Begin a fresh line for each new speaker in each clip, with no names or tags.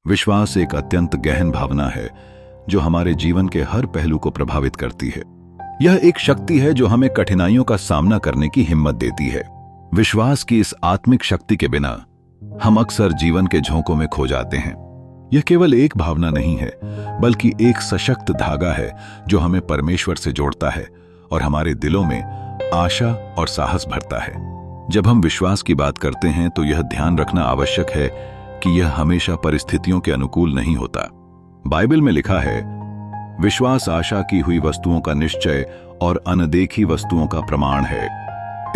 विश्वास एक अत्यंत गहन भावना है जो हमारे जीवन के हर पहलू को प्रभावित करती है। यह एक शक्ति है जो हमें कठिनाइयों का सामना करने की हिम्मत देती है। विश्वास की इस आत्मिक शक्ति के बिना हम अक्सर जीवन के झोंकों में खो जाते हैं। यह केवल एक भावना नहीं है, बल्कि एक सशक्त धागा है जो हमें परमेश्वर से जोड़ता है और हमारे दिलों में आशा और साहस भरता है। जब हम विश्वास की बात करते हैं तो यह ध्यान रखना आवश्यक है कि यह हमेशा परिस्थितियों के अनुकूल नहीं होता। बाइबल में लिखा है, विश्वास आशा की हुई वस्तुओं का निश्चय और अनदेखी वस्तुओं का प्रमाण है।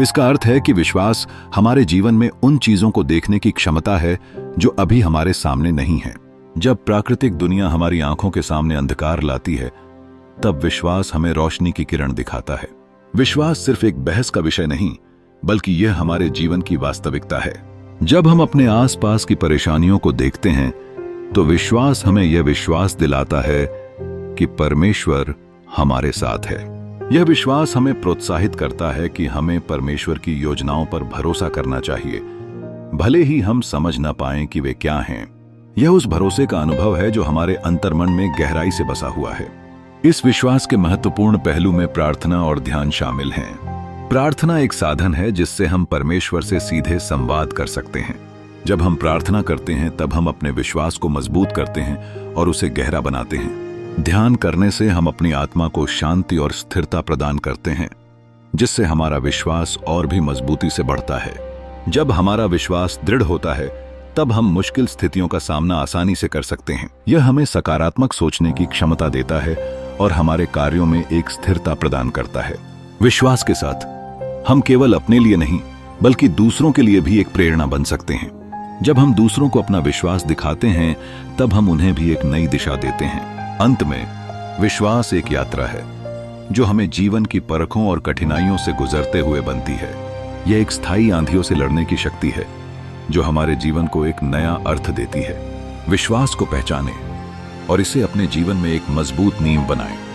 इसका अर्थ है कि विश्वास हमारे जीवन में उन चीजों को देखने की क्षमता है जो अभी हमारे सामने नहीं है। जब प्राकृतिक दुनिया हमारी आंखों के सामने अंधकार लाती है, तब विश्वास हमें रोशनी की किरण दिखाता है। विश्वास सिर्फ एक बहस का विषय नहीं, बल्कि यह हमारे जीवन की वास्तविकता है। जब हम अपने आसपास की परेशानियों को देखते हैं, तो विश्वास हमें यह विश्वास दिलाता है कि परमेश्वर हमारे साथ है। यह विश्वास हमें प्रोत्साहित करता है कि हमें परमेश्वर की योजनाओं पर भरोसा करना चाहिए, भले ही हम समझ न पाएं कि वे क्या हैं। यह उस भरोसे का अनुभव है जो हमारे अंतर्मन में गहराई से बसा हुआ है। इस विश्वास के महत्वपूर्ण पहलू में प्रार्थना और ध्यान शामिल हैं। प्रार्थना एक साधन है जिससे हम परमेश्वर से सीधे संवाद कर सकते हैं। जब हम प्रार्थना करते हैं तब हम अपने विश्वास को मजबूत करते हैं और उसे गहरा बनाते हैं। ध्यान करने से हम अपनी आत्मा को शांति और स्थिरता प्रदान करते हैं, जिससे हमारा विश्वास और भी मजबूती से बढ़ता है। जब हमारा विश्वास दृढ़ होता है, तब हम मुश्किल स्थितियों का सामना आसानी से कर सकते हैं। यह हमें सकारात्मक सोचने की क्षमता देता है और हमारे कार्यों में एक स्थिरता प्रदान करता है। विश्वास के साथ हम केवल अपने लिए नहीं, बल्कि दूसरों के लिए भी एक प्रेरणा बन सकते हैं। जब हम दूसरों को अपना विश्वास दिखाते हैं, तब हम उन्हें भी एक नई दिशा देते हैं। अंत में, विश्वास एक यात्रा है जो हमें जीवन की परखों और कठिनाइयों से गुजरते हुए बनती है। यह एक स्थायी आंधियों से लड़ने की शक्ति है जो हमारे जीवन को एक नया अर्थ देती है। विश्वास को पहचानें और इसे अपने जीवन में एक मजबूत नींव बनाएं।